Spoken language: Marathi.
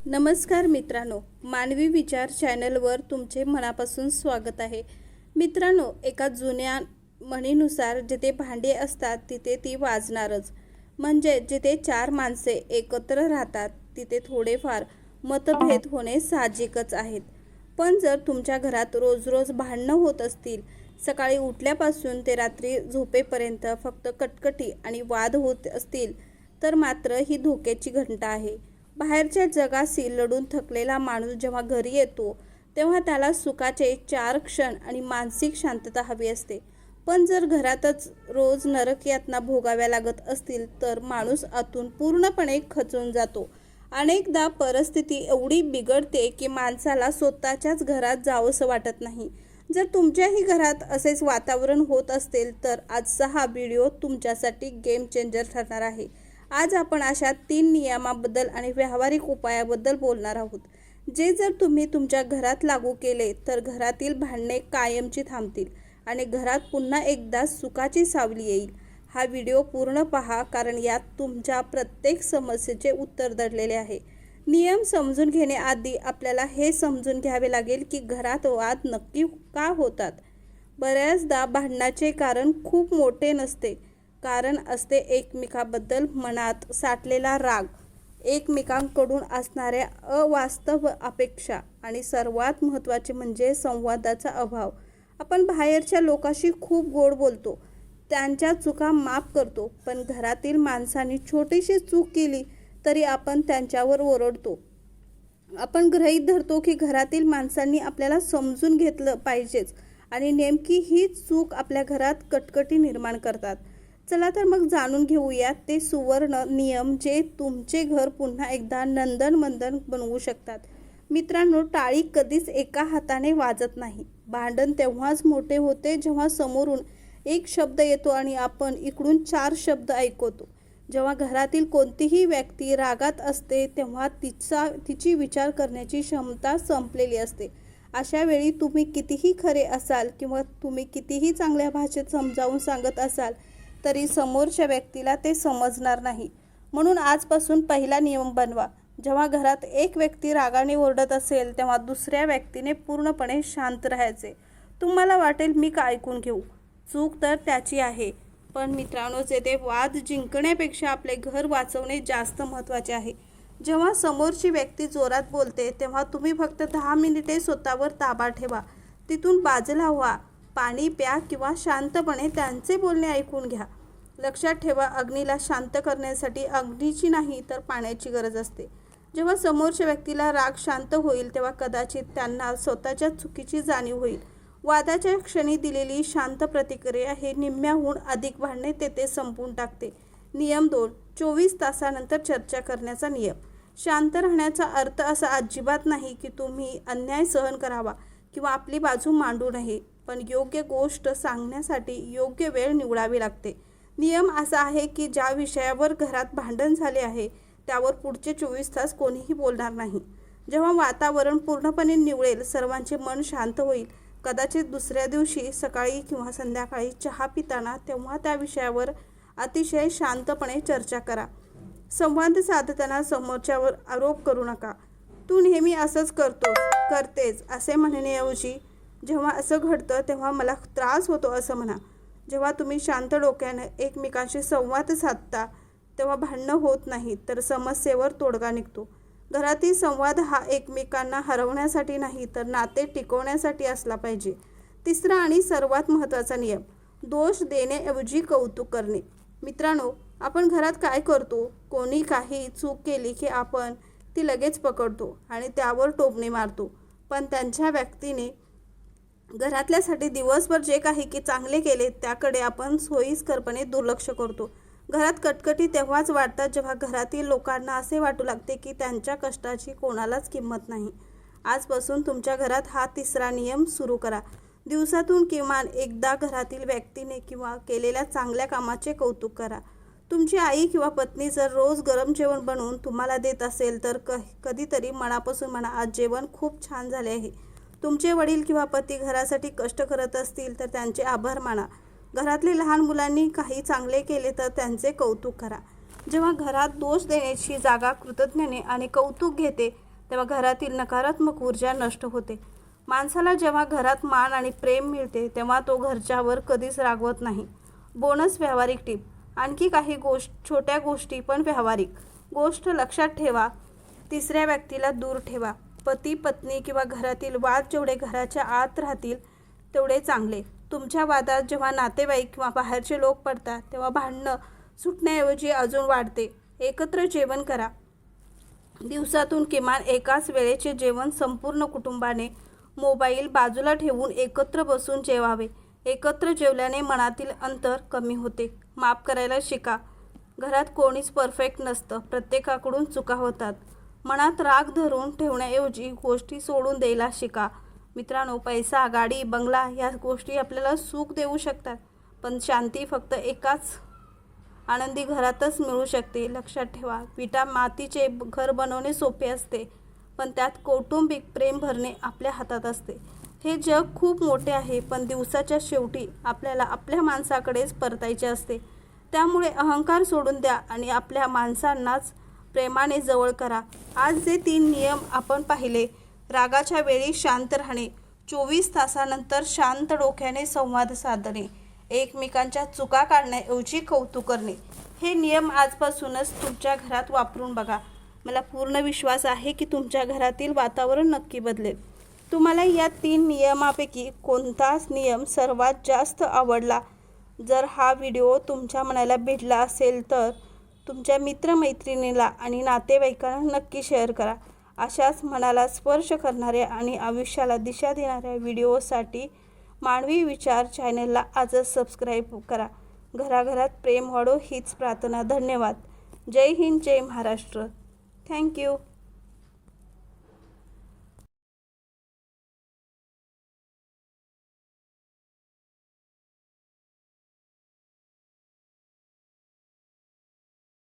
नमस्कार मित्रांनो, मानवी विचार चॅनलवर तुमचे मनापासून स्वागत आहे. मित्रांनो, एका जुन्या म्हणीनुसार जिथे भांडी असतात तिथे ती वाजणारच. म्हणजे जिथे चार माणसे एकत्र राहतात तिथे थोडेफार मतभेद होणे साहजिकच आहेत. पण जर तुमच्या घरात रोज रोज भांडणं होत असतील, सकाळी उठल्यापासून ते रात्री झोपेपर्यंत फक्त कटकटी आणि वाद होत असतील, तर मात्र ही धोक्याची घंटा आहे. बाहेरच्या जगाशी लढून थकलेला माणूस जेव्हा घरी येतो तेव्हा त्याला सुखाचे 4 क्षण आणि मानसिक शांतता हवी असते. पण जर घरातच रोज नरक यातना भोगाव्या लागत असतील तर माणूस आतून पूर्णपणे खचून जातो. अनेकदा परिस्थिती एवढी बिघडते की माणसाला स्वतःच्याच घरात जावंसं वाटत नाही. जर तुमच्याही घरात असेच वातावरण होत असेल तर आजचा हा व्हिडिओ तुमच्यासाठी गेम चेंजर ठरणार आहे. आज आपण अशा 3 नियमाबद्दल आणि व्यावहारिक उपायाबद्दल बोलणार आहोत, जे जर तुम्ही तुमच्या घरात लागू केले तर घरातील भांडणे कायमची थांबतील आणि घरात पुन्हा एकदा सुखाची सावली येईल. हा व्हिडिओ पूर्ण पहा, कारण यात तुमच्या प्रत्येक समस्येचे उत्तर दडलेले आहे. नियम समजून घेण्याआधी आपल्याला हे समजून घ्यावे लागेल की घरात वाद नक्की का होतात. बऱ्याचदा भांडणाचे कारण खूप मोठे नसते. कारण असते एकमेकाबद्दल मनात साठलेला राग, एकमेकांकडून असणाऱ्या अवास्तव अपेक्षा आणि सर्वात महत्त्वाचे म्हणजे संवादाचा अभाव. आपण बाहेरच्या लोकांशी खूप गोड बोलतो, त्यांच्या चुका माफ करतो, पण घरातील माणसांनी छोटीशी चूक केली तरी आपण त्यांच्यावर ओरडतो. आपण गृहीत धरतो की घरातील माणसांनी आपल्याला समजून घेतलं पाहिजेच आणि नेमकी हीच चूक आपल्या घरात कटकटी निर्माण करतात. चला तर मग जाणून घेऊयात ते सुवर्ण नियम जे तुमचे घर पुन्हा एकदा नंदनमंदन बनवू शकतात. मित्रांनो, टाळी कधीच एका हाताने वाजत नाही. भांडण तेव्हाच मोठे होते जेव्हा समोरून एक शब्द येतो आणि आपण इकडून 4 शब्द ऐकतो. जेव्हा घरातील कोणतीही व्यक्ती रागात असते तेव्हा तिची विचार करण्याची क्षमता संपलेली असते. अशा वेळी तुम्ही कितीही खरे असाल किंवा तुम्ही कितीही चांगल्या भाषेत समजावून सांगत असाल तरी समोरच्या व्यक्तीला ते समजणार नाही. म्हणून आजपासून पहिला नियम बनवा. जेव्हा घरात एक व्यक्ती रागाने ओरडत असेल तेव्हा दुसऱ्या व्यक्तीने पूर्णपणे शांत राहायचे. तुम्हाला वाटेल मी का ऐकून घेऊ, चूक तर त्याची आहे. पण मित्रांनो, येथे वाद जिंकण्यापेक्षा आपले घर वाचवणे जास्त महत्त्वाचे आहे. जेव्हा समोरची व्यक्ती जोरात बोलते तेव्हा तुम्ही फक्त 10 मिनिटे स्वतःवर ताबा ठेवा. तिथून बाजूला व्हा, पाणी प्या किंवा शांतपणे त्यांचे बोलणे ऐकून घ्या. लक्षात ठेवा, अग्नीला शांत करण्यासाठी अग्नीची नाही तर पाण्याची गरज असते. जेव्हा समोरच्या व्यक्तीला राग शांत होईल तेव्हा कदाचित त्यांना स्वतःच्या चुकीची जाणीव होईल. वादाच्या क्षणी दिलेली शांत प्रतिक्रिया हे निम्म्याहून अधिक भांडणे तेथे संपवून टाकते. नियम 2, 24 तासानंतर चर्चा करण्याचा नियम. शांत राहण्याचा अर्थ असा अजिबात नाही की तुम्ही अन्याय सहन करावा किंवा आपली बाजू मांडू नये, पण योग्य गोष्ट सांगण्यासाठी योग्य वेळ निवडावी लागते. नियम असा आहे की ज्या विषयावर घरात भांडण झाले आहे त्यावर पुढचे 24 तास कोणीही बोलणार नाही. जेव्हा वातावरण पूर्णपणे निवळेल, सर्वांचे मन शांत होईल, कदाचित दुसऱ्या दिवशी सकाळी किंवा संध्याकाळी चहा पिताना तेव्हा त्या विषयावर अतिशय शांतपणे चर्चा करा. संवाद साधताना समोरच्यावर आरोप करू नका. तू नेहमी असंच करतेस असे म्हणण्याऐवजी जेव्हा असं घडतं तेव्हा मला त्रास होतो असं म्हणा. जेव्हा तुम्ही शांत डोक्याने एकमेकांशी संवाद साधता तेव्हा भांडणं होत नाही तर समस्येवर तोडगा निघतो. घरातील संवाद हा एकमेकांना हरवण्यासाठी नाही तर नाते टिकवण्यासाठी असला पाहिजे. तिसरा आणि सर्वात महत्त्वाचा नियम, दोष देण्याऐवजी कौतुक करणे. मित्रांनो, आपण घरात काय करतो, कोणी काही चूक केली की आपण ती लगेच पकडतो आणि त्यावर टोमणे मारतो. पण त्यांच्या व्यक्तीने घरातल्यासाठी दिवसभर जे काही की चांगले केले त्याकडे आपण सोयीस्करपणे दुर्लक्ष करतो. घरात कटकटी तेव्हाच वाढतात जेव्हा घरातील लोकांना असे वाटू लागते की त्यांच्या कष्टाची कोणालाच किंमत नाही. आजपासून तुमच्या घरात हा तिसरा नियम सुरू करा. दिवसातून किमान एकदा घरातील व्यक्तीने किंवा केलेल्या चांगल्या कामाचे कौतुक करा. तुमची आई किंवा पत्नी जर रोज गरम जेवण बनवून तुम्हाला देत असेल तर कधीतरी मनापासून म्हणा, आज जेवण खूप छान झाले आहे. तुमचे वडील किंवा पती घरासाठी कष्ट करत असतील तर त्यांचे आभार माना. घरातले लहान मुलांनी काही चांगले केले तर त्यांचे कौतुक करा. जेव्हा घरात दोष देण्याची जागा कृतज्ञतेने आणि कौतुक घेते तेव्हा घरातील नकारात्मक ऊर्जा नष्ट होते. माणसाला जेव्हा घरात मान आणि प्रेम मिळते तेव्हा तो घरच्यावर कधीच रागवत नाही. बोनस व्यावहारिक टीप. आणखी काही छोट्या गोष्टी पण व्यावहारिक गोष्ट लक्षात ठेवा. तिसऱ्या व्यक्तीला दूर ठेवा. पती पत्नी किंवा घरातील वाद जेवढे घराच्या आत राहतील तेवढे चांगले. तुमच्या वादात जेव्हा नातेवाईक किंवा बाहेरचे लोक पडतात तेव्हा भांडणं सुटण्याऐवजी अजून वाढते. एकत्र जेवण करा. दिवसातून किमान एकाच वेळेचे जेवण संपूर्ण कुटुंबाने मोबाईल बाजूला ठेवून एकत्र बसून जेवावे. एकत्र जेवल्याने मनातील अंतर कमी होते. माफ करायला शिका. घरात कोणीच परफेक्ट नसतं. प्रत्येकाकडून चुका होतात. मनात राग धरून ठेवण्याऐवजी गोष्टी सोडून द्यायला शिका. मित्रांनो, पैसा, गाडी, बंगला या गोष्टी आपल्याला सुख देऊ शकतात, पण शांती फक्त एकाच आनंदी घरातच मिळू शकते. लक्षात ठेवा, विटा मातीचे घर बनवणे सोपे असते, पण त्यात कौटुंबिक प्रेम भरणे आपल्या हातात असते. हे जग खूप मोठे आहे, पण दिवसाच्या शेवटी आपल्याला आपल्या माणसाकडेच परतायचे असते. त्यामुळे अहंकार सोडून द्या आणि आपल्या माणसांनाच प्रेमाने जवळ करा. आज जे 3 नियम आपण पाहिले, रागाच्या वेळी शांत राहणे, 24 तासानंतर शांत डोक्याने संवाद साधणे, एकमेकांच्या चुका काढण्याऐवजी कौतुक करणे, हे नियम आजपासूनच तुमच्या घरात वापरून बघा. मला पूर्ण विश्वास आहे की तुमच्या घरातील वातावरण नक्की बदलेल. तुम्हाला या 3 नियमापैकी कोणताच नियम सर्वात जास्त आवडला? जर हा व्हिडिओ तुमच्या मनाला भिडला असेल तर तुमच्या मित्रमैत्रिणीला आणि नातेवाईकांना नक्की शेअर करा. अशाच मनाला स्पर्श करणाऱ्या आणि आयुष्याला दिशा देणाऱ्या व्हिडिओसाठी मानवी विचार चॅनलला आजच सबस्क्राईब करा. घराघरात प्रेम वाढो हीच प्रार्थना. धन्यवाद. जय हिंद, जय महाराष्ट्र. थँक्यू.